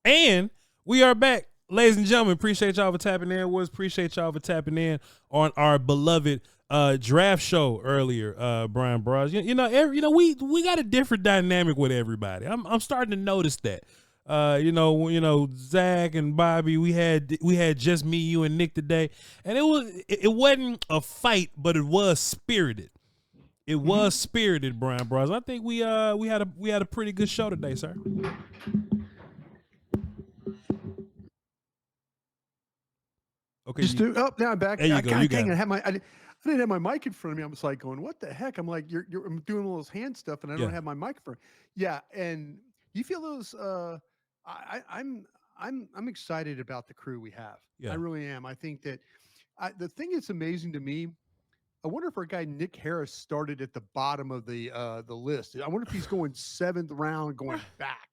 And we are back, ladies and gentlemen. Appreciate y'all for tapping in. Appreciate y'all for tapping in on our beloved draft show earlier, Bryan Broaddus. We got a different dynamic with everybody. I'm starting to notice that. Zach and Bobby, we had just me, you, and Nick today, and it wasn't a fight, but it was spirited. It was spirited, Bryan Broaddus. I think we had a pretty good show today, sir. Okay, now I'm back. There you go. God, you dang, got I didn't have my mic in front of me. I was like going, what the heck? I'm like, I'm doing all those hand stuff, and I don't have my mic in front. Yeah, and you feel those? I'm excited about the crew we have. Yeah. I really am. I think that the thing that's amazing to me. I wonder if our guy Nick Harris started at the bottom of the list. I wonder if he's going 7th round, going back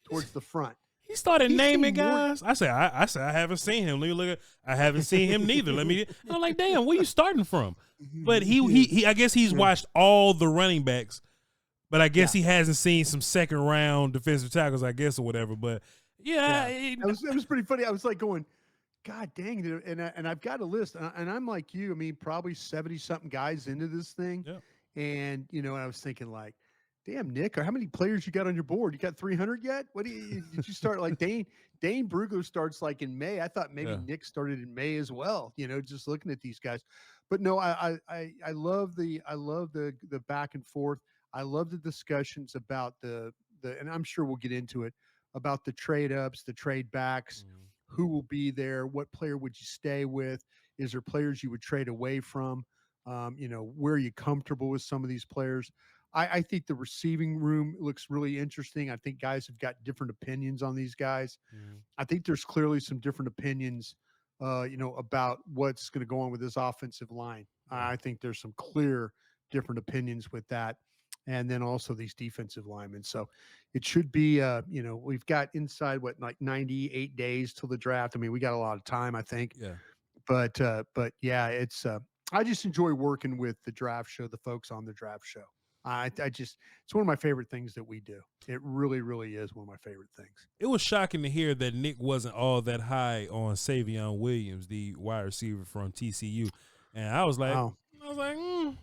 towards the front. He started naming guys. I said I haven't seen him. Let me look at. I haven't seen him neither. I'm like, damn, where you starting from? But he I guess he's watched all the running backs, but I guess he hasn't seen some second round defensive tackles, I guess, or whatever. But it was pretty funny. I was like going, God dang it. And I've got a list, and I'm like you. I mean, probably 70 something guys into this thing. Yeah. And, I was thinking like, damn, Nick, how many players you got on your board? You got 300 yet? Did you start like Dane Brugler starts like in May. I thought maybe Nick started in May as well, just looking at these guys. But no, I love the back and forth. I love the discussions about the and I'm sure we'll get into it, about the trade ups, the trade backs, who will be there, what player would you stay with? Is there players you would trade away from? Where are you comfortable with some of these players? I think the receiving room looks really interesting. I think guys have got different opinions on these guys. I think there's clearly some different opinions, about what's going to go on with this offensive line. I think there's some clear different opinions with that. And then also these defensive linemen. So it should be, we've got inside like 98 days till the draft. I mean, we got a lot of time, I think. Yeah. But yeah, it's, I just enjoy working with the draft show, the folks on the draft show. It's one of my favorite things that we do. It really, really is one of my favorite things. It was shocking to hear that Nick wasn't all that high on Savion Williams, the wide receiver from TCU. And I was like, wow. all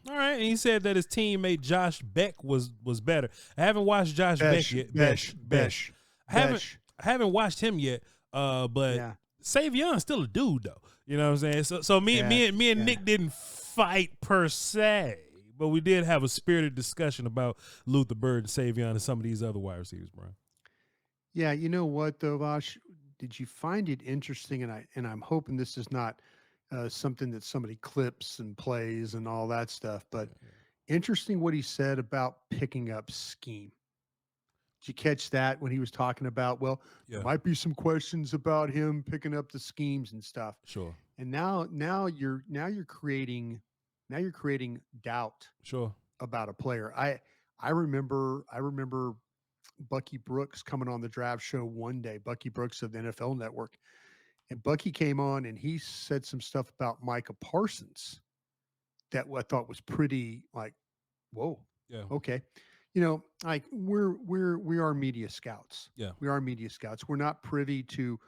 right. And he said that his teammate Josh Beck was better. I haven't watched Josh Beck yet. Besh. I haven't watched him yet. But Savion's still a dude though. You know what I'm saying? So me and Nick didn't fight per se, but we did have a spirited discussion about Luther Bird and Savion and some of these other wide receivers, Bryan. Yeah, you know what though, Voch? Did you find it interesting? And I'm hoping this is not something that somebody clips and plays and all that stuff, but interesting what he said about picking up scheme. Did you catch that when he was talking about, there might be some questions about him picking up the schemes and stuff. Sure. And now you're creating doubt. Sure. About a player. I remember Bucky Brooks coming on the draft show one day, Bucky Brooks of the NFL Network. And Bucky came on and he said some stuff about Micah Parsons that I thought was pretty like, whoa. Yeah. Okay. Like we are media scouts. Yeah. We are media scouts. We're not privy to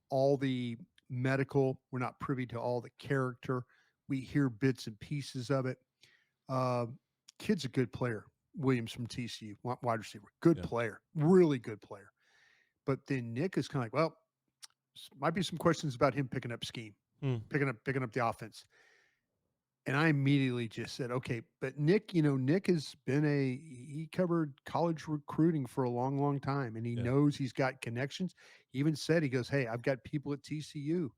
all the medical. We're not privy to all the character. We hear bits and pieces of it. Kid's a good player. Williams from TCU, wide receiver. Good player. Really good player. But then Nick is kind of like, might be some questions about him picking up scheme, picking up the offense. And I immediately just said, okay, but Nick, Nick has been he covered college recruiting for a long, long time. And he knows he's got connections. He even said, he goes, hey, I've got people at TCU,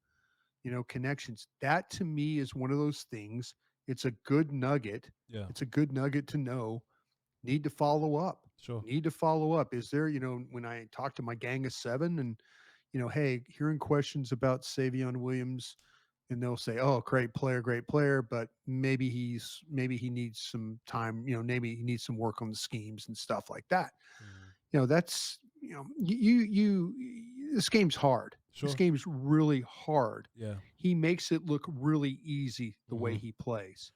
connections. That to me is one of those things. It's a good nugget. Yeah. It's a good nugget to know. Need to follow up. Sure. Need to follow up. Is there, when I talk to my gang of 7 and, hey, hearing questions about Savion Williams, and they'll say, oh, great player, but maybe he needs some time, maybe he needs some work on the schemes and stuff like that. That's, this game's hard. Sure. This game's really hard. Yeah. He makes it look really easy the way he plays.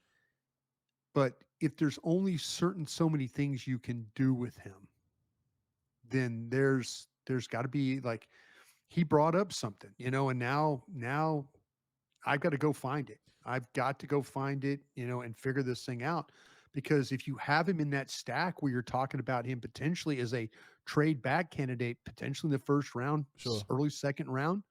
But if there's only so many things you can do with him, then there's got to be like, he brought up something, and now I've got to go find it. I've got to go find it, and figure this thing out. Because if you have him in that stack where you're talking about him potentially as a trade back candidate, potentially in the first round, Sure. early second round,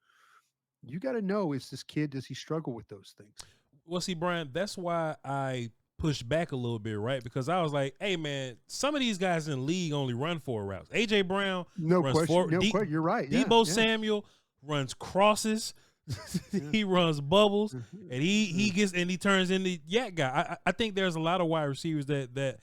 you got to know, is this kid, does he struggle with those things? Well, see, Brian, that's why I pushed back a little bit, right? Because I was like, hey, man, some of these guys in the league only run 4 routes. A.J. Brown runs 4. You're right. Debo Samuel runs crosses. He runs bubbles, and he turns into yak guy. I think there's a lot of wide receivers that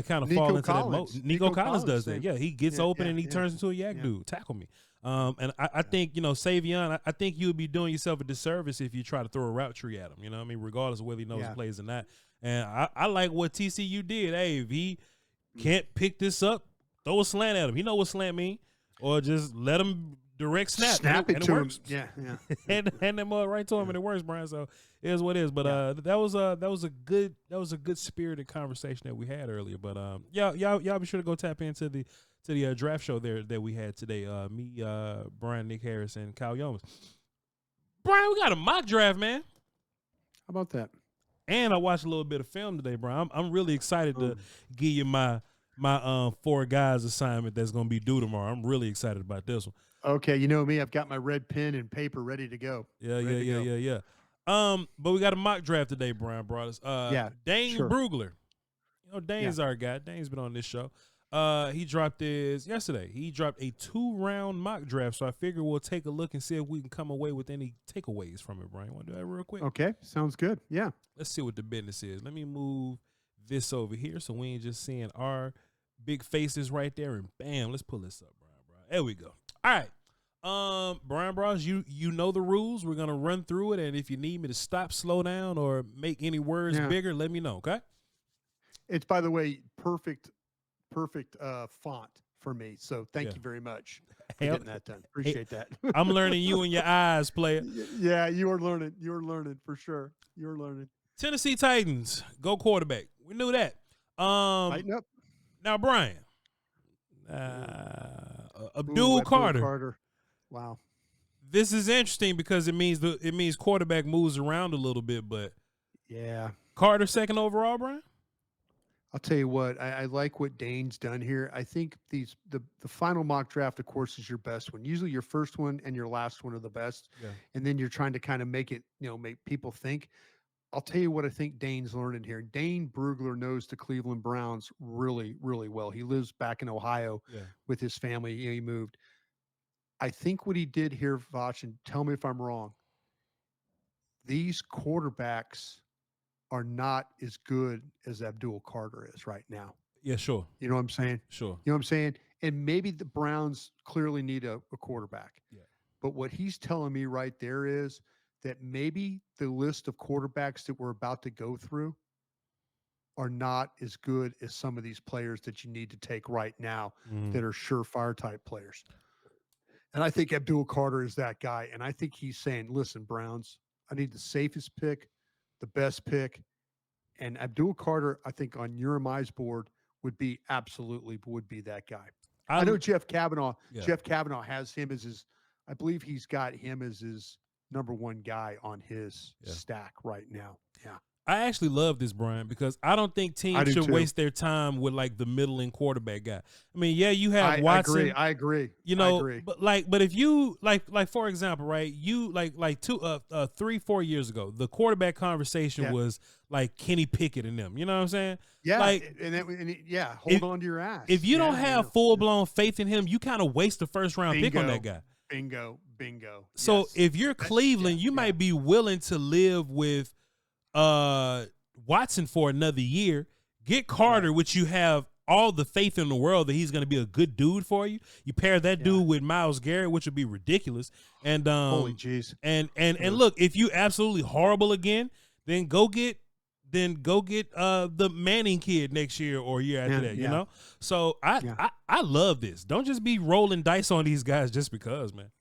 kind of fall into that mode. Nico Collins does that. Yeah, he gets open and he turns into a yak dude. Tackle me. And I think, Savion, I think you would be doing yourself a disservice if you try to throw a route tree at him, you know what I mean, regardless of whether he knows the plays or not. And I like what TCU did. Hey, if he can't pick this up, throw a slant at him. He know what slant mean. Or just let him direct snap it and to it works. him. Yeah. hand them right to him and it works, Brian. So it is what it is. But that was a good spirited conversation that we had earlier. But y'all be sure to go tap into the draft show there that we had today. Me, Brian, Nick Harris, and Kyle Yomas. Brian, we got a mock draft, man. How about that? And I watched a little bit of film today, Brian. I'm really excited to give you my 4 guys assignment that's gonna be due tomorrow. I'm really excited about this one. Okay, you know me, I've got my red pen and paper ready to go. Yeah. But we got a mock draft today, Bryan Broaddus. Dane Brugler. Dane's our guy. Dane's been on this show. He dropped his yesterday. He dropped a 2-round mock draft, so I figure we'll take a look and see if we can come away with any takeaways from it, Brian. Want to do that real quick? Okay, sounds good. Yeah. Let's see what the business is. Let me move this over here so we ain't just seeing our big faces right there. And bam, let's pull this up, Brian. There we go. All right. Bryan Broaddus, you know the rules. We're going to run through it, and if you need me to stop, slow down, or make any words bigger, let me know, okay? It's, by the way, perfect font for me. So thank you very much for getting that done. Appreciate that. I'm learning you and your eyes, player. Yeah, you are learning. You're learning for sure. You're learning. Tennessee Titans, go quarterback. We knew that. Lighten up. Now, Brian. Abdul Carter. Wow. This is interesting because it means quarterback moves around a little bit, but Carter second overall, Brian? I'll tell you what, I like what Dane's done here. I think the final mock draft, of course, is your best one. Usually your first one and your last one are the best. Yeah. And then you're trying to kind of make it, make people think. I'll tell you what I think Dane's learning here. Dane Brugler knows the Cleveland Browns really, really well. He lives back in Ohio with his family. He moved. I think what he did here, Voch, and tell me if I'm wrong, these quarterbacks are not as good as Abdul Carter is right now. Yeah, sure. You know what I'm saying? Sure. You know what I'm saying? And maybe the Browns clearly need a quarterback. Yeah. But what he's telling me right there is that maybe the list of quarterbacks that we're about to go through are not as good as some of these players that you need to take right now that are surefire type players. And I think Abdul Carter is that guy. And I think he's saying, listen, Browns, I need the safest pick, the best pick. And Abdul Carter, I think on your and my board would be that guy. I know Jeff Kavanaugh. Yeah. Jeff Kavanaugh has him as his, I believe he's got him as his number 1 guy on his stack right now. Yeah. I actually love this, Brian, because I don't think teams should waste their time with like the middle and quarterback guy. I mean, you have Watson. I agree. But if you like for example, right? You like 3-4 years ago, the quarterback conversation was like Kenny Pickett and them. You know what I'm saying? Yeah. Like, hold on to your ass. If you don't have full blown faith in him, you kind of waste the first round pick on that guy. Bingo. So if you're Cleveland, you might be willing to live with Watson for another year. Get Carter, which you have all the faith in the world that he's going to be a good dude for you. You pair that dude with Myles Garrett, which would be ridiculous. And holy jeez. And look, if you absolutely horrible again, then go get the Manning kid next year or year after that. You know. So I love this. Don't just be rolling dice on these guys just because, man.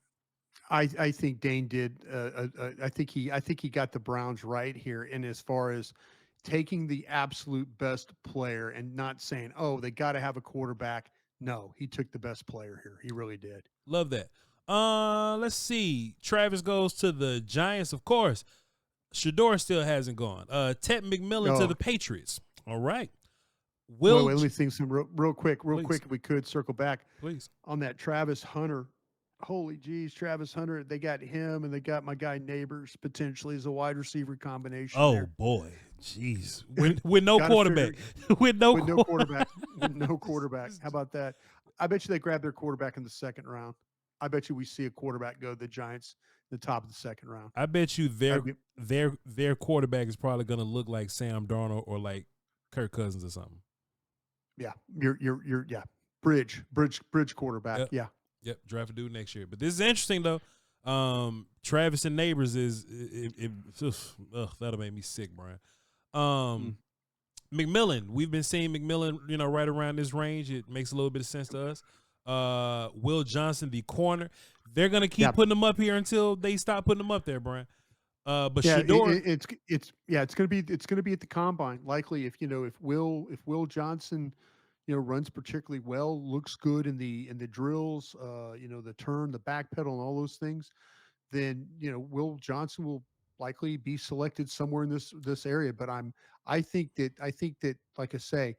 I think Dane did. I think he got the Browns right here. And as far as taking the absolute best player and not saying, oh, they got to have a quarterback. No, he took the best player here. He really did. Love that. Let's see. Travis goes to the Giants, of course. Shador still hasn't gone. Ted McMillan to the Patriots. All right. Wait, let me think some real quick, if we could circle back. Please. On that Travis Hunter. Holy geez, Travis Hunter. They got him and they got my guy Neighbors potentially as a wide receiver combination. Oh boy. Jeez. With no quarterback. with no quarterback. With no quarterback. How about that? I bet you they grab their quarterback in the second round. I bet you we see a quarterback go to the Giants in the top of the second round. I bet you their quarterback is probably going to look like Sam Darnold or like Kirk Cousins or something. Yeah, you're bridge quarterback. Yep. Yep, draft a dude next year. But this is interesting though. Travis and Neighbors that'll make me sick, Brian. McMillan, we've been seeing McMillan, right around this range. It makes a little bit of sense to us. Will Johnson, the corner, they're gonna keep putting them up here until they stop putting them up there, Brian. But Shador, it's gonna be at the combine likely if Will Johnson runs particularly well, looks good in the drills, the turn, the backpedal, and all those things, then Will Johnson will likely be selected somewhere in this area. But I think that like I say,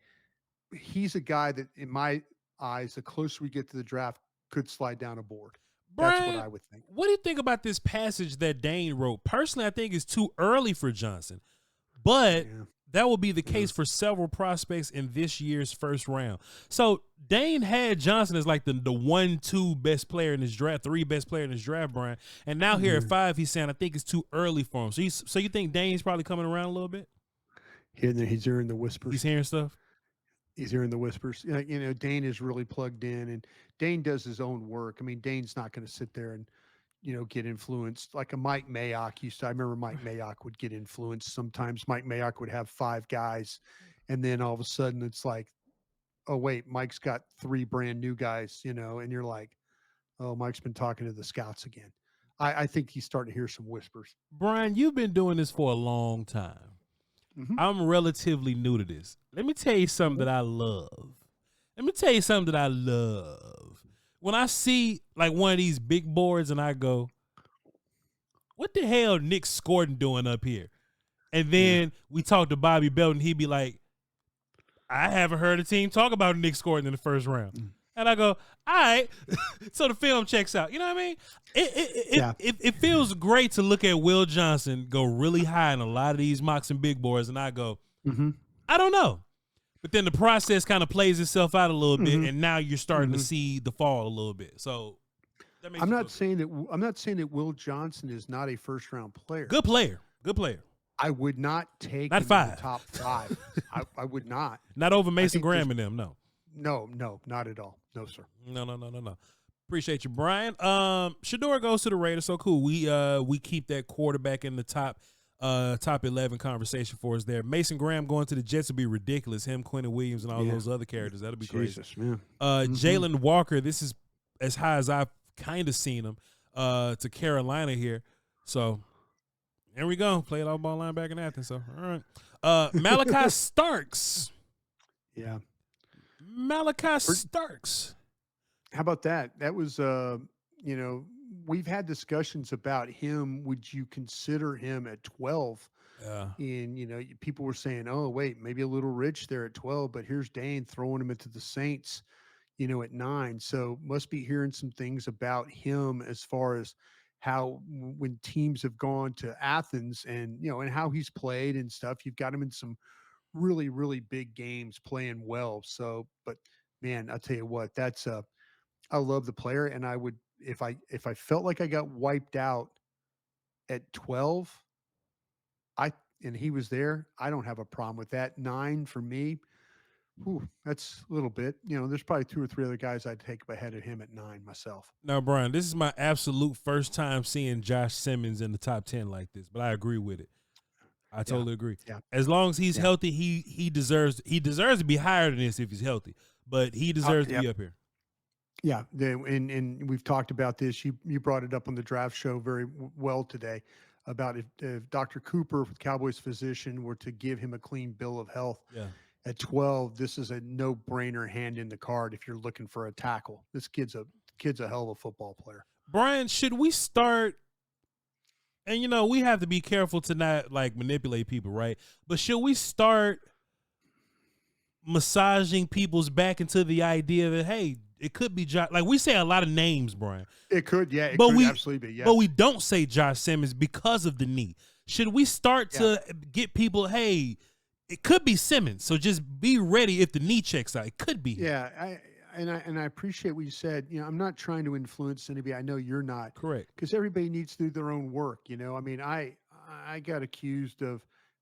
he's a guy that in my eyes, the closer we get to the draft, could slide down a board. Brian, that's what I would think. What do you think about this passage that Dane wrote? Personally, I think it's too early for Johnson, but that will be the case for several prospects in this year's first round. So Dane had Johnson as like the 1-2 best player in his draft, 3 best player in his draft, Brian. And now here at 5, he's saying I think it's too early for him. So you think Dane's probably coming around a little bit? He's hearing the whispers. He's hearing stuff. He's hearing the whispers. Dane is really plugged in, and Dane does his own work. I mean, Dane's not going to sit there and get influenced like a Mike Mayock used to. I remember Mike Mayock would get influenced. Sometimes Mike Mayock would have 5 guys, and then all of a sudden it's like, oh wait, Mike's got 3 brand new guys, and you're like, oh, Mike's been talking to the scouts again. I think he's starting to hear some whispers. Brian, you've been doing this for a long time. Mm-hmm. I'm relatively new to this. Let me tell you something that I love. When I see like one of these big boards and I go, what the hell Nick Scordon doing up here? And then we talk to Bobby Belton. He'd be like, I haven't heard a team talk about Nick Scordon in the first round. And I go, all right. So the film checks out. You know what I mean? It feels great to look at Will Johnson go really high in a lot of these mocks and big boards. And I go, I don't know. But then the process kind of plays itself out a little bit, and now you're starting to see the fall a little bit. So that makes I'm not saying that Will Johnson is not a first round player. Good player. I would not take not him 5. in the top 5. I would not. Not over Mason Graham and them. No. No, not at all. No, sir. No. Appreciate you, Brian. Shador goes to the Raiders. So cool. We keep that quarterback in the top 11 conversation for us there. Mason Graham going to the Jets would be ridiculous. Him, Quentin Williams, and all those other characters. That'll be crazy. Man. Jalen Walker, this is as high as I've kind of seen him, to Carolina here. So there we go. Played all ball linebacker in Athens. So all right. Malachi Starks. Yeah. Malachi Starks. How about that? That was we've had discussions about him. Would you consider him at 12? Yeah. And, people were saying, oh, wait, maybe a little rich there at 12, but here's Dane throwing him into the Saints, at 9. So must be hearing some things about him as far as how when teams have gone to Athens and, and how he's played and stuff, you've got him in some really, really big games playing well. So, but man, I'll tell you what, I love the player. And I would, if I felt like I got wiped out at 12, and he was there, I don't have a problem with that. 9 for me, that's a little bit. There's probably 2 or 3 other guys I'd take ahead of him at 9 myself. Now, Brian, this is my absolute first time seeing Josh Simmons in the top 10 like this, but I agree with it. I totally agree. Yeah. As long as he's healthy, he deserves to be higher than this if he's healthy, but he deserves to be up here. Yeah, and we've talked about this. You brought it up on the draft show very well today about if Dr. Cooper, Cowboys physician, were to give him a clean bill of health at 12, this is a no-brainer hand in the card if you're looking for a tackle. This kid's a hell of a football player. Bryan, should we start? And we have to be careful to not like manipulate people, right? But should we start massaging people's back into the idea that, hey, it could be Josh? Like, we say a lot of names, Bryan. It could, yeah. It could absolutely be, yeah. But we don't say Josh Simmons because of the knee. Should we start to get people, hey, it could be Simmons, so just be ready if the knee checks out. It could be him. Yeah, I appreciate what you said. I'm not trying to influence anybody. I know you're not. Correct. Because everybody needs to do their own work. I mean, I got accused of,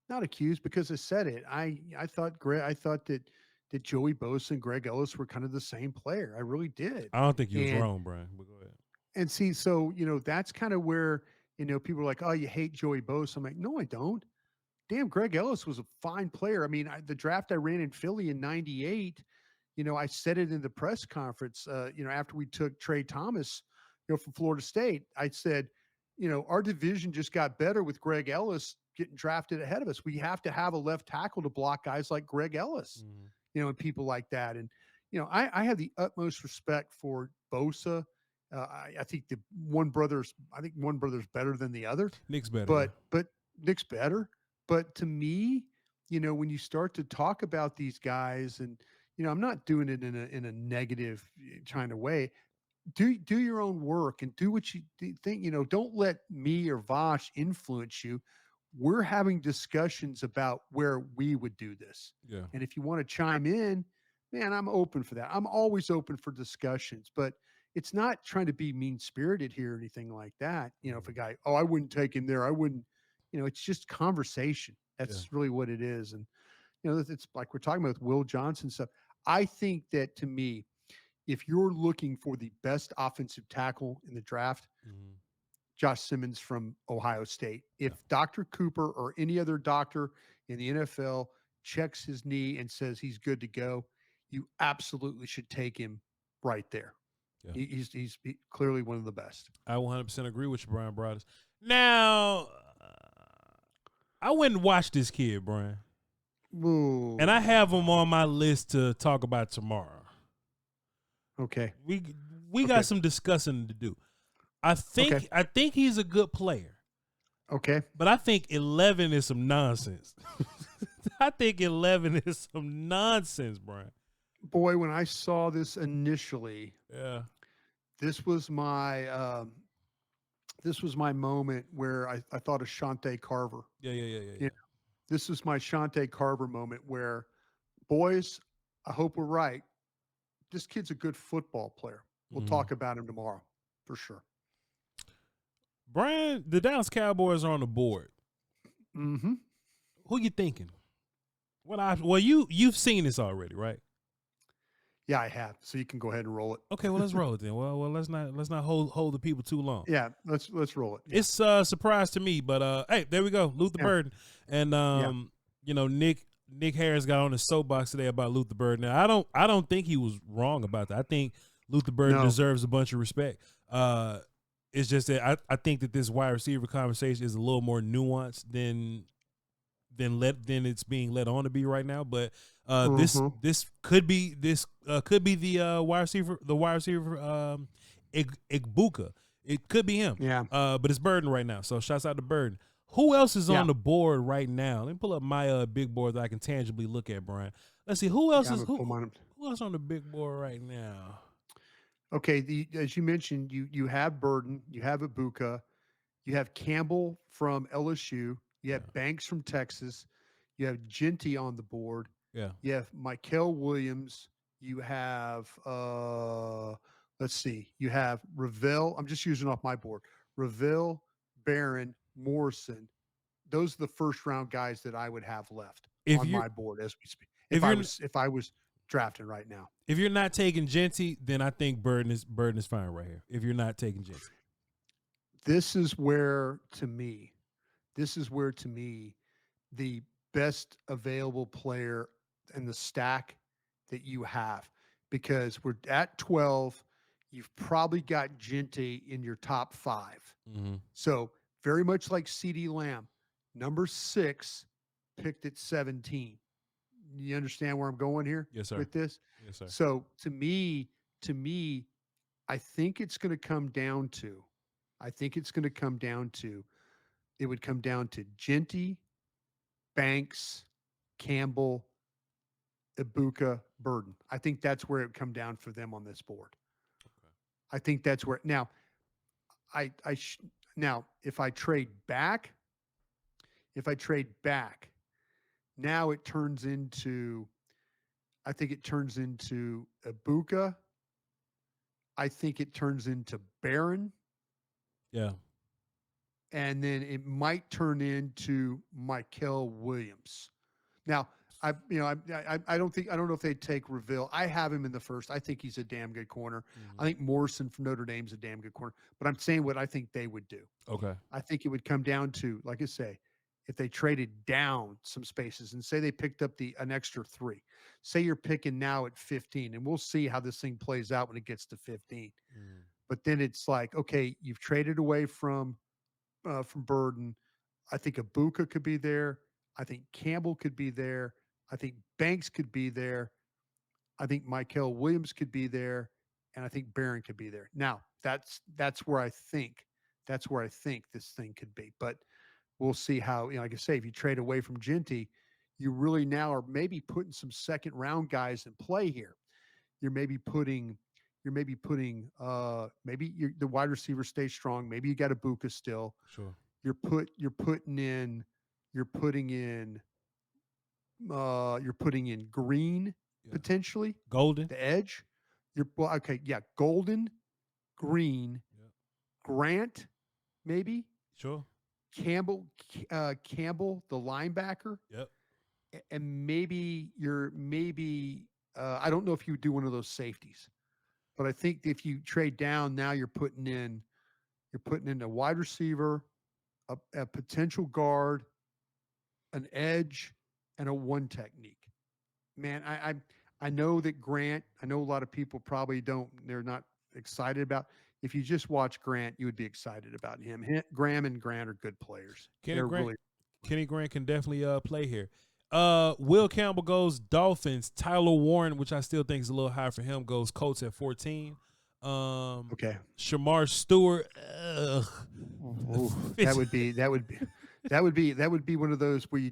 not accused because I said it. I thought that Joey Bosa and Greg Ellis were kind of the same player. I really did. I don't think you was wrong, Bryan. But go ahead. And see, so that's kind of where people are like, oh, you hate Joey Bosa. I'm like, no, I don't. Damn, Greg Ellis was a fine player. I mean, the draft I ran in Philly in '98. I said it in the press conference, after we took Trey Thomas, from Florida State. I said, our division just got better with Greg Ellis getting drafted ahead of us. We have to have a left tackle to block guys like Greg Ellis, and people like that. And, I have the utmost respect for Bosa. I think one brother's better than the other. Nick's better. But Nick's better. But to me, when you start to talk about these guys and, I'm not doing it in a negative kind of way. Do your own work and do what you think. Don't let me or Voch influence you. We're having discussions about where we would do this. Yeah. And if you want to chime in, man, I'm open for that. I'm always open for discussions, but it's not trying to be mean spirited here or anything like that. If a guy, I wouldn't take him there, I wouldn't. It's just conversation. That's really what it is. And it's like we're talking about with Will Johnson stuff. I think that, to me, if you're looking for the best offensive tackle in the draft, Josh Simmons from Ohio State. If Dr. Cooper or any other doctor in the NFL checks his knee and says he's good to go, you absolutely should take him right there. Yeah. He's clearly one of the best. I 100% agree with you, Bryan Broaddus. Now, I went and watched this kid, Bryan. Ooh. And I have him on my list to talk about tomorrow. Okay. We got some discussing to do. I think he's a good player. Okay. But I think 11 is some nonsense. I think 11 is some nonsense, Bryan. Boy, when I saw this initially, this was my moment where I thought of Shante Carver. Yeah. This is my Shante Carver moment where, boys, I hope we're right. This kid's a good football player. We'll talk about him tomorrow for sure. Bryan, the Dallas Cowboys are on the board. Mm-hmm. Who you thinking? Well, you've seen this already, right? Yeah, I have. So you can go ahead and roll it. Okay, well, let's roll it then. Well, let's not hold the people too long. Yeah, let's roll it. Yeah. It's a surprise to me, but hey, there we go, Luther Burden, and Nick Harris got on his soapbox today about Luther Burden. Now, I don't think he was wrong about that. I think Luther Burden deserves a bunch of respect. It's just that I think that this wide receiver conversation is a little more nuanced than it's being led on to be right now. But this could be the wide receiver Igbuka. It could be him. Yeah. But it's Burden right now. So shouts out to Burden. Who else is on the board right now? Let me pull up my big board that I can tangibly look at, Bryan. Let's see who else who else on the big board right now. Okay, as you mentioned, you have Burden, you have Igbuka, you have Campbell from LSU, you have Banks from Texas, you have Genty on the board. Yeah. You have Mykel Williams. You have let's see, you have Ravel. I'm just using off my board. Ravel, Barron, Morrison. Those are the first round guys that I would have left on my board as we speak. If I was drafting right now. If you're not taking Genty, then I think Burden is fine right here. If you're not taking Genty. This is where to me the best available player in the stack that you have, because we're at 12. You've probably got Genty in your top 5. Mm-hmm. So very much like CeeDee Lamb, number 6, picked at 17. You understand where I'm going here? Yes, sir. With this? Yes, sir. So to me, I think it's going to come down to, it would come down to Genty, Banks, Campbell, Ibuka, Burden. I think that's where it would come down for them on this board. Okay. I think that's where now now if I trade back, now it turns into, I think it turns into Ibuka. I think it turns into Barron. Yeah. And then it might turn into Michael Williams. Now, I don't know if they'd take Reville. I have him in the first. I think he's a damn good corner. Mm-hmm. I think Morrison from Notre Dame's a damn good corner. But I'm saying what I think they would do. Okay. I think it would come down to, like I say, if they traded down some spaces and say they picked up an extra 3. Say you're picking now at 15, and we'll see how this thing plays out when it gets to 15. Mm. But then it's like, okay, you've traded away from Burden. I think Ibuka could be there. I think Campbell could be there. I think Banks could be there. I think Michael Williams could be there, and I think Barron could be there. Now, that's where I think this thing could be. But we'll see how, like I say, if you trade away from Genty, you really now are maybe putting some second round guys in play here. You're maybe putting maybe the wide receiver stays strong. Maybe you got Ibuka still. Sure. You're putting in Green, potentially. Golden. The edge. Golden, Green, Grant, maybe. Sure. Campbell, the linebacker. Yep. And maybe I don't know if you would do one of those safeties, but I think if you trade down, now you're putting in a wide receiver, a potential guard, an edge, and a one technique. Man, I know that Grant, I know a lot of people probably they're not excited about. If you just watch Grant, you would be excited about him. Graham and Grant are good players. Kenny Grant can definitely play here. Will Campbell goes Dolphins. Tyler Warren, which I still think is a little high for him, goes Colts at 14. Okay. Shamar Stewart. That would be one of those where you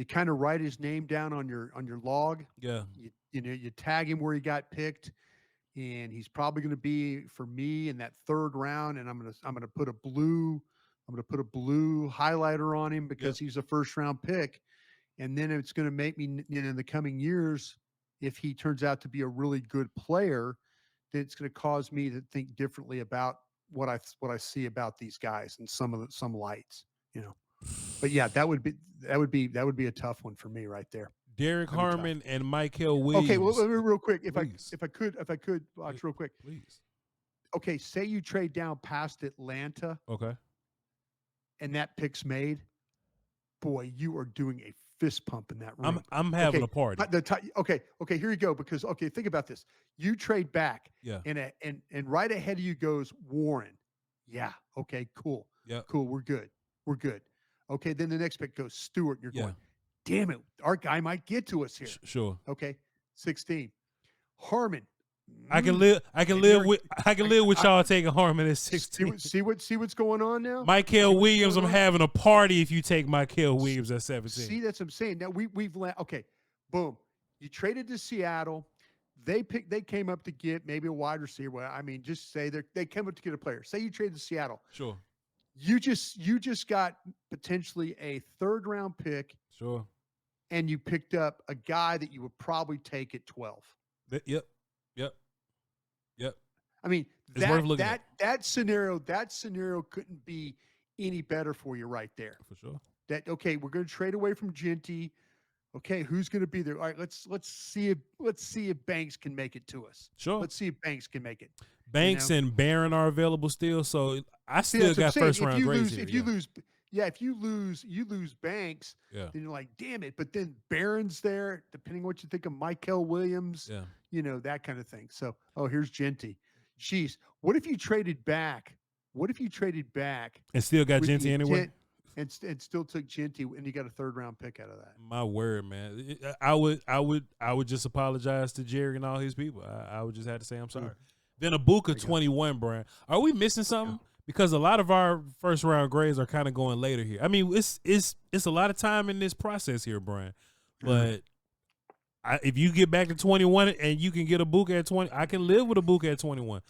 kind of write his name down on your log. Yeah. You tag him where he got picked, and he's probably going to be for me in that third round. And I'm gonna put a blue highlighter on him because he's a first round pick. And then it's going to make me, in the coming years, if he turns out to be a really good player, then it's going to cause me to think differently about what I see about these guys and some lights, But yeah, that would be a tough one for me right there. Derek Harmon and Michael Williams. Okay, well, real quick, if Please. I could, watch real quick. Please. Okay, say you trade down past Atlanta. Okay. And that pick's made. Boy, you are doing a fist pump in that room. I'm having a party. Okay, here you go. Because think about this. You trade back, and right ahead of you goes Warren. Yeah. Okay. Cool. Yeah. Cool. We're good. Okay. Then the next pick goes Stewart. And you're going, damn it, our guy might get to us here. Sure. Okay. 16. Harmon. I can live with y'all taking Harmon at 16. See what's going on now? Michael Williams, I'm having a party if you take Michael Williams at 17. See, that's what I'm saying. Now we've okay, boom. You traded to Seattle. They came up to get maybe a wide receiver. Well, I mean, just say they came up to get a player. Say you traded to Seattle. Sure. You just got potentially a third round pick. Sure. And you picked up a guy that you would probably take at 12. Yep. I mean, that scenario couldn't be any better for you right there. For sure. Okay, we're going to trade away from Genty. Okay, who's going to be there? All right, let's see if Banks can make it to us. Sure. Let's see if Banks can make it. Banks and Barron are available still, so I still got first round grades here. If you lose Banks, then you're like, damn it. But then Barron's there, depending on what you think of Michael Williams, that kind of thing. So, here's Genty. Jeez, what if you traded back? And still got Genty anyway? And still took Genty, and you got a third round pick out of that. My word, man. I would just apologize to Jerry and all his people. I would just have to say I'm sorry. Then Ibuka 21, Brian. Are we missing something? Because a lot of our first round grades are kind of going later here. I mean, it's a lot of time in this process here, Brian. But if you get back to 21 and you can get Ibuka at 20, I can live with Ibuka at 21.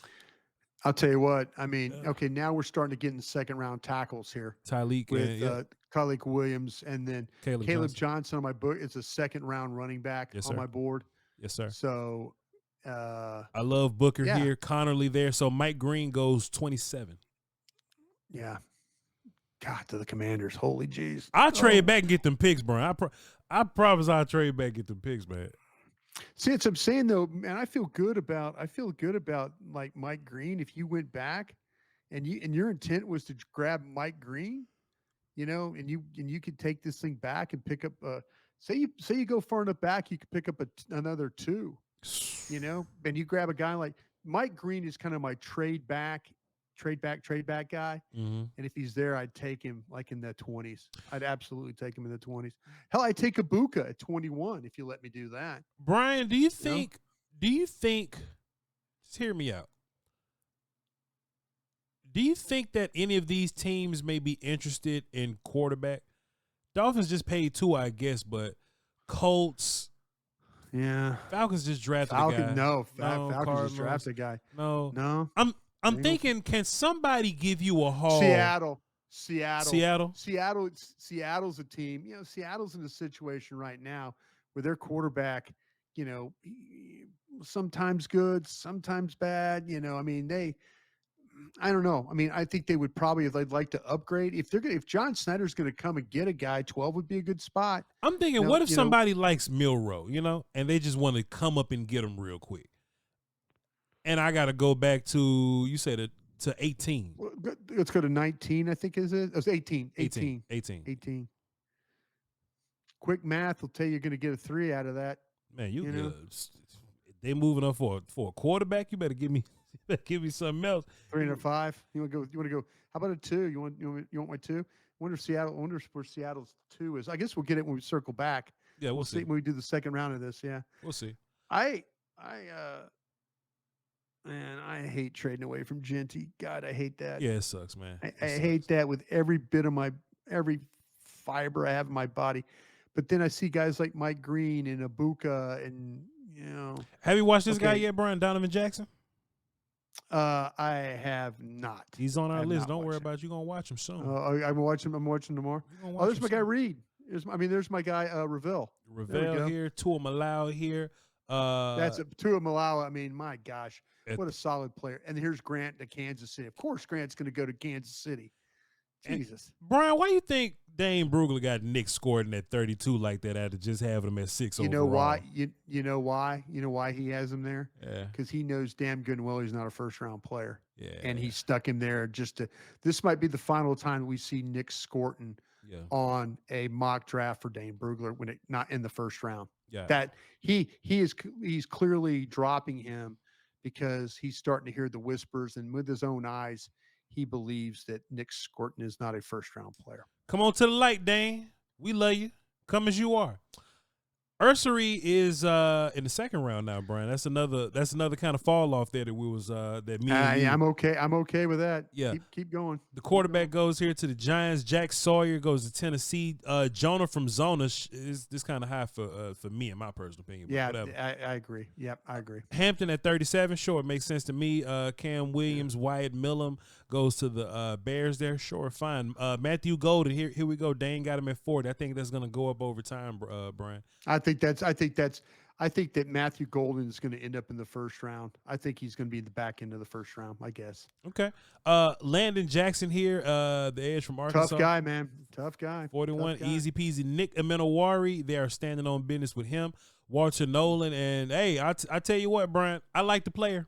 I'll tell you what. I mean, okay, now we're starting to get in second round tackles here. Tyleek with Tyleek Williams, and then Caleb Johnson on my book. It's a second round running back on my board. Yes, sir. So I love Booker here, Connerly there. So Mike Green goes 27. Yeah. God, to the Commanders. Holy jeez. I'll trade back and get them picks, Brian. I promise I'll trade back and get them picks, man. See, it's I'm saying though, man, I feel good about like Mike Green. If you went back and your intent was to grab Mike Green, you know, and you could take this thing back and pick up say you go far enough back, you could pick up another 2, you know, and you grab a guy like Mike Green is kind of my trade back guy. And if he's there, I'd take him like in the 20s. I'd absolutely take him in the 20s. Hell, I'd take Ibuka at 21 if you let me do that. Brian, do you think, just hear me out. Do you think that any of these teams may be interested in quarterback? Dolphins just paid 2, I guess, but Colts. Yeah. Falcons just drafted a guy. Falcons just drafted a guy. No. I'm thinking, can somebody give you a haul? Seattle's a team. You know, Seattle's in a situation right now where their quarterback, you know, sometimes good, sometimes bad. You know, I mean, I don't know. I mean, I think they would probably, if they'd like to upgrade, if John Snyder's going to come and get a guy, 12 would be a good spot. I'm thinking, what if somebody likes Milroe, you know, and they just want to come up and get him real quick? And I got to go back to, you said to 18. Let's go to 19, I think, is it? It was 18. 18. Quick math will tell you you're going to get a 3 out of that. Man, they moving up for a quarterback. You better give me something else. 3 and a 5. You want to go? How about a 2? You want my 2? I wonder where Seattle's 2 is. I guess we'll get it when we circle back. Yeah, we'll see when we do the second round of this. Yeah, we'll see. Man, I hate trading away from Genty. God, I hate that. Yeah, it sucks, man. I hate that with every bit of every fiber I have in my body. But then I see guys like Mike Green and Ibuka and, you know. Have you watched this guy yet, Brian? Donovan Jackson? I have not. He's on our list. Don't worry about it. You're going to watch him soon. I'm watching tomorrow. There's my guy Reed. There's my guy Ravel. Ravel here. Tua Malau here. That's Tua Malau. I mean, my gosh. What a solid player. And here's Grant to Kansas City. Of course, Grant's going to go to Kansas City. Jesus. Brian, why do you think Dane Brugler got Nick scored in at 32 like that after just having him at 6 overall? You know why? You know why? You know why he has him there? Yeah. Because he knows damn good and well he's not a first-round player. Yeah. And he stuck him there this might be the final time we see Nick Scorton on a mock draft for Dane Brugler when not in the first round. Yeah. That he's clearly dropping him because he's starting to hear the whispers, and with his own eyes, he believes that Nick Scorton is not a first-round player. Come on to the light, Dane. We love you. Come as you are. Ursary is in the second round now, Brian. That's another kind of fall off there that we was that me. Yeah, I'm okay. I'm okay with that. Yeah, keep going. The quarterback goes here to the Giants. Jack Sawyer goes to Tennessee. Jonah from Zona is this kind of high for me in my personal opinion. Yeah, whatever. I agree. Yep, I agree. Hampton at 37. Sure, it makes sense to me. Cam Williams, Wyatt Millum goes to the Bears there. Sure, fine. Matthew Golden here we go. Dane got him at 40. I think that's going to go up over time, Brian. I think that Matthew Golden is going to end up in the first round. I think he's going to be in the back end of the first round, I guess. Okay. Landon Jackson here, the edge from Arkansas. Tough guy, man. Tough guy. 41, easy peasy. Nick Amenawari, they are standing on business with him. Walter Nolan, and hey, I tell you what, Brian, I like the player.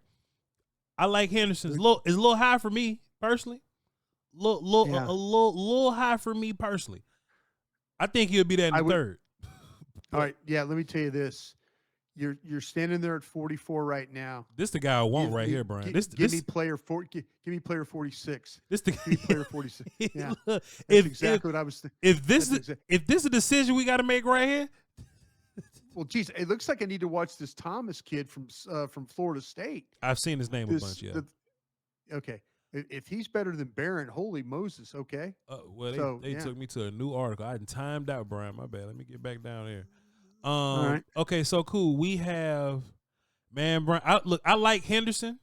I like Henderson. It's a little high for me personally. A little high for me personally. I think he'll be there in the third. All right, yeah. Let me tell you this: you're standing there at 44 right now. This the guy I want right here, Brian. Give me player 46. Give me player 46. Yeah, that's exactly what I was thinking. If this is a decision we got to make right here, Well, geez, it looks like I need to watch this Thomas kid from Florida State. I've seen his name a bunch. Yeah. Okay. If he's better than Barron, holy Moses. Okay. Well, they took me to a new article. I hadn't timed out, Brian. My bad. Let me get back down there. All right. Okay, so cool. We have, man, Brian. I like Henderson.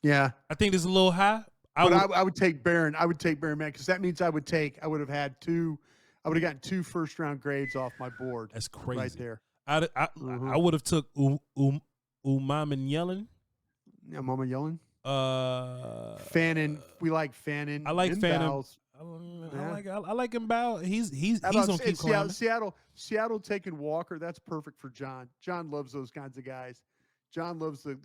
Yeah. I think it's a little high. I would take Barron. I would take Barron, man, because that means I would have gotten 2 first-round grades off my board. That's crazy. Right there. I would have took Umama Yellen. Yeah, Mama Yellen. Fannin. We like Fannin. I like Fannin. Yeah. I like him. Bow. He's gonna keep climbing. Seattle taking Walker. That's perfect for John. John loves those kinds of guys. John loves the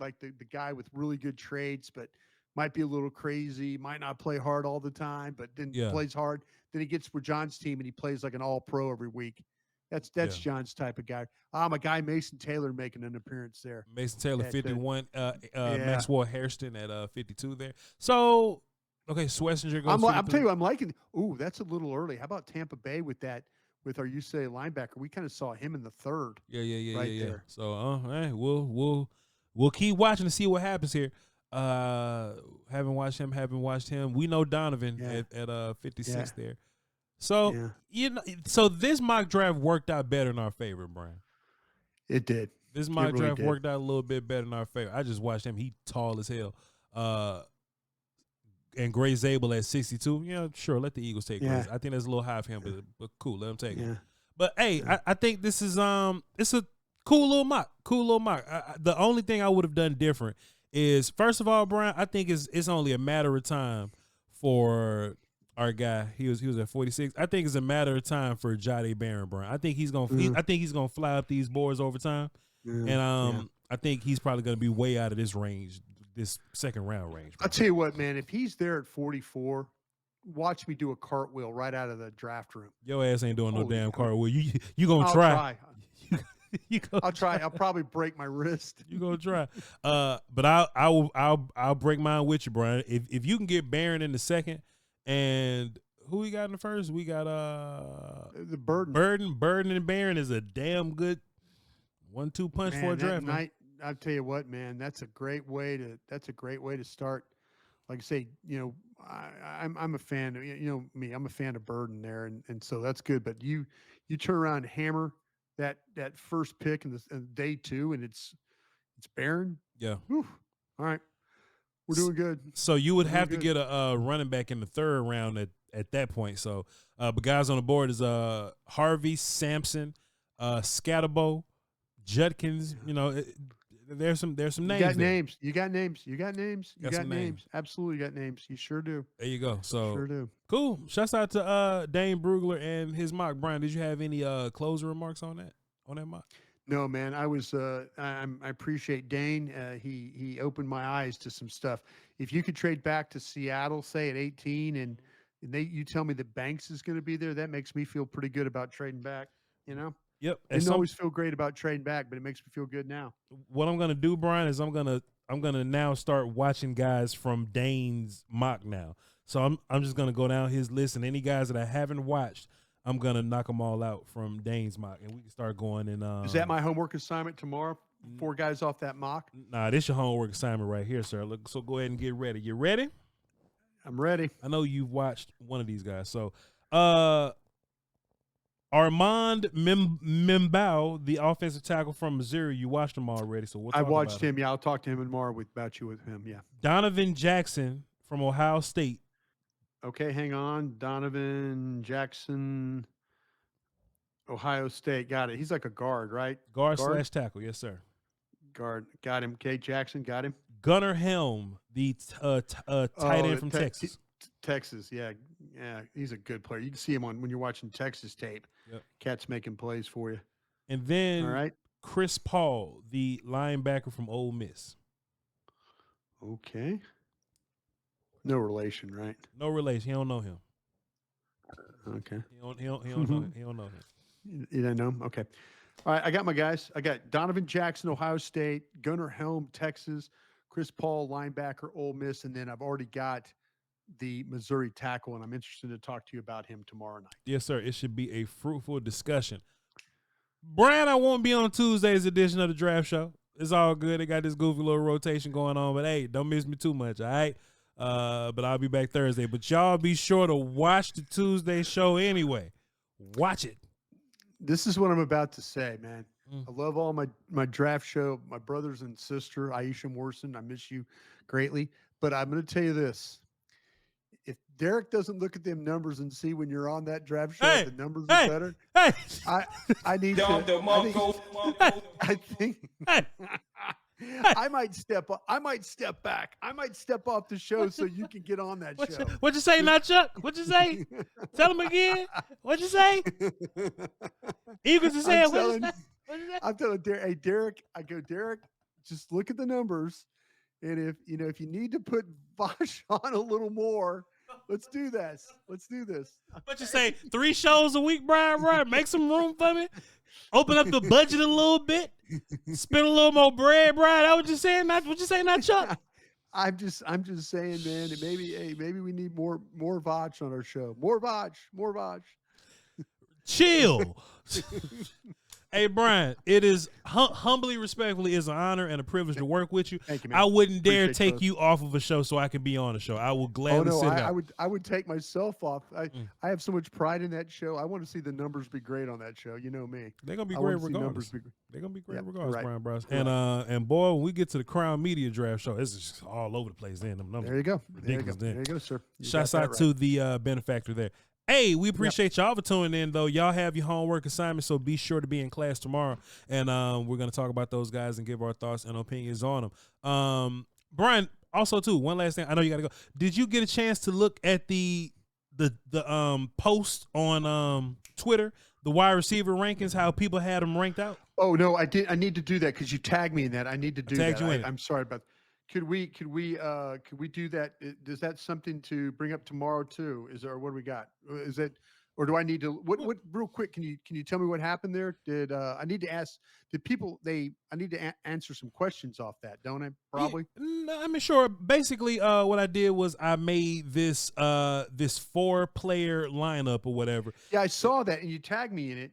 guy with really good traits, but might be a little crazy. Might not play hard all the time, but then plays hard. Then he gets for John's team and he plays like an all-pro every week. That's John's type of guy. My guy Mason Taylor making an appearance there. Mason Taylor 51, Maxwell Hairston at 52 there. So okay, Schlesinger goes. I'm telling you, I'm liking. Ooh, that's a little early. How about Tampa Bay with our UCLA linebacker? We kind of saw him in the third. Yeah. There. So we'll keep watching to see what happens here. Haven't watched him. We know Donovan at 56 there. So so this mock draft worked out better in our favor, Brian. It did. This mock draft worked out a little bit better in our favor. I just watched him. He tall as hell. And Gray Zabel at 62. Yeah, sure. Let the Eagles take Gray. I think that's a little high for him, but cool. Let him take it. But hey, I think this is it's a cool little mock. The only thing I would have done different is, first of all, Brian, I think it's only a matter of time for our guy. He was at 46. I think it's a matter of time for Jahdae Barron, Brian. I think he's gonna fly up these boards over time, and I think he's probably gonna be way out of this range, this second round range. I'll tell you what, man. If he's there at 44, watch me do a cartwheel right out of the draft room. Your ass ain't doing no damn cartwheel. You gonna try? I'll try. I'll probably break my wrist. You gonna try? But I'll break mine with you, Brian. If you can get Barron in the second, and who we got in the first? We got the Burden. Burden and Barron is a damn good 1-2 punch for a draft. I'll tell you what, man. That's a great way to start. Like I say, I'm a fan of, me. I'm a fan of Burden there, and so that's good. But you turn around and hammer that first pick in day 2, and it's Barron. Yeah. Whew. All right. We're doing good. So you would have to get a running back in the third round at that point. So, but guys on the board is Harvey, Sampson, Scatterbo, Judkins. There's some names. You got names. Absolutely got names. You sure do. There you go. So sure do. Cool. Shouts out to Dane Brugler and his mock. Brian, did you have any closing remarks on that mock? No, man. I was. I appreciate Dane. He opened my eyes to some stuff. If you could trade back to Seattle, say at 18, and you tell me that Banks is going to be there, that makes me feel pretty good about trading back. Yep. I didn't always feel great about trading back, but it makes me feel good now. What I'm gonna do, Brian, is I'm gonna now start watching guys from Dane's mock now. So I'm just gonna go down his list, and any guys that I haven't watched, I'm gonna knock them all out from Dane's mock, and we can start going. And is that my homework assignment tomorrow? 4 guys off that mock. Nah, this your homework assignment right here, sir. Look, so go ahead and get ready. You ready? I'm ready. I know you've watched one of these guys. So, Armand Mimbao, the offensive tackle from Missouri, you watched him already. So I watched him. Yeah, I'll talk to him tomorrow about you with him. Yeah. Donovan Jackson from Ohio State. Okay, hang on. Donovan Jackson, Ohio State. Got it. He's like a guard, right? Guard/tackle. Yes, sir. Guard. Got him. Okay, Jackson. Got him. Gunnar Helm, the tight end from Texas. Texas, yeah. He's a good player. You can see him when you're watching Texas tape. Yep. Cat's making plays for you. And then all right, Chris Paul, the linebacker from Ole Miss. Okay. No relation, right? No relation. He don't know him. Okay. He don't know him. He don't know him. You don't know him? Okay. All right, I got my guys. I got Donovan Jackson, Ohio State, Gunnar Helm, Texas, Chris Paul, linebacker, Ole Miss, and then I've already got the Missouri tackle, and I'm interested to talk to you about him tomorrow night. Yes, sir. It should be a fruitful discussion. Bryan, I won't be on Tuesday's edition of the draft show. It's all good. They got this goofy little rotation going on, but hey, don't miss me too much, all right? But I'll be back Thursday. But y'all be sure to watch the Tuesday show anyway. Watch it. This is what I'm about to say, man. I love all my draft show, my brothers and sister, Aisha Morrison. I miss you greatly. But I'm going to tell you this. If Derek doesn't look at them numbers and see when you're on that draft show, the numbers are better. Hey, I need to. I think I might step up. I might step back. I might step off the show so you can get on that show. What'd you say, not Chuck? What'd you say? Tell him again. What'd you say? Eagles are saying. I'm telling Derek. Hey, Derek. I go, Derek. Just look at the numbers, and if you need to put Voch on a little more. Let's do this. Let's do this. What you say? 3 shows a week, Brian? Make some room for me. Open up the budget a little bit. Spend a little more bread, Brian. That what you saying? Not what you saying? Not Chuck. I'm just saying, man. Maybe we need more Voch on our show. More Voch. Chill. Hey, Brian, it is humbly, respectfully, is an honor and a privilege to work with you. Thank you, man. I wouldn't dare take you off of a show so I could be on a show. I will gladly sit down. I would take myself off. I have so much pride in that show. I want to see the numbers be great on that show. You know me. They're gonna be great regardless. They're gonna be great regardless, right. Brian Broaddus. And boy, when we get to the Crown Media Draft show, it's just all over the place. Then them numbers. There you go. Ridiculous. There you go, sir. Shouts out to the benefactor there. Hey, we appreciate y'all for tuning in, though. Y'all have your homework assignment, so be sure to be in class tomorrow. And we're going to talk about those guys and give our thoughts and opinions on them. Brian, also, too, one last thing. I know you got to go. Did you get a chance to look at the post on Twitter, the wide receiver rankings, how people had them ranked out? Oh, no, I did. I need to do that because you tagged me in that. I need to do that. You in it. I'm sorry about that. Could we do that? Is that something to bring up tomorrow too? What do we got? Is it, or do I need to, what real quick, can you tell me what happened there? I need to ask, I need to answer some questions off that, don't I? Probably. Yeah, I mean, sure. Basically, what I did was I made this 4-player lineup or whatever. Yeah, I saw that, and you tagged me in it.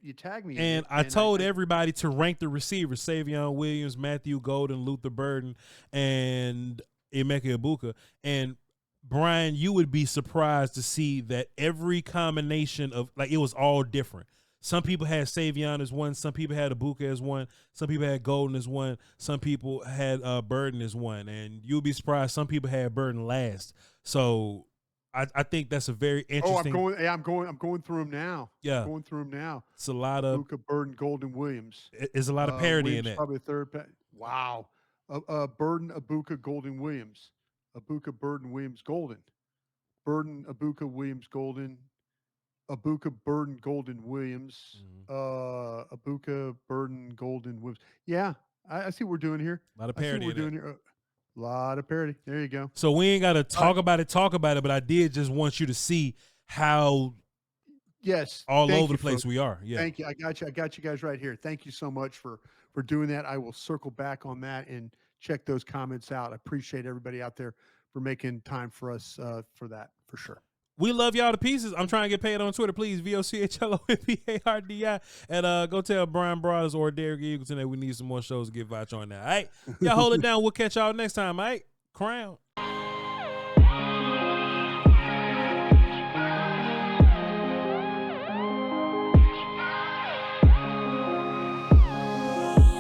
And I told everybody to rank the receivers: Savion Williams, Matthew Golden, Luther Burden, and Emeka Egbuka. And Brian, you would be surprised to see that every combination of, like, it was all different. Some people had Savion as one. Some people had Egbuka as one. Some people had Golden as one. Some people had Burden as one. And you'll be surprised some people had Burden last. So I think that's a very interesting. I'm going through them now. Yeah, going through them now. It's a lot of Egbuka, Burden, Golden, Williams. It's a lot of parity Williams, in that. Probably a third. Wow. Burden, Egbuka, Golden, Williams. Egbuka, Burden, Williams, Golden. Burden, Egbuka, Williams, Golden. Egbuka, Burden, Golden, Williams. Egbuka, Burden, Golden, Williams. Yeah, I see what we're doing here. A lot of parity. We're doing here. A lot of parity. There you go. So we ain't got to talk about it, but I did just want you to see how all over the place we are. Yeah. Thank you. I got you guys right here. Thank you so much for doing that. I will circle back on that and check those comments out. I appreciate everybody out there for making time for us for that, for sure. We love y'all to pieces. I'm trying to get paid on Twitter. Please, VOCHLOMBARDI. And go tell Bryan Broaddus or Derek Eagleton that we need some more shows to get Voch on now. All right? Y'all hold it down. We'll catch y'all next time, all right? Crown.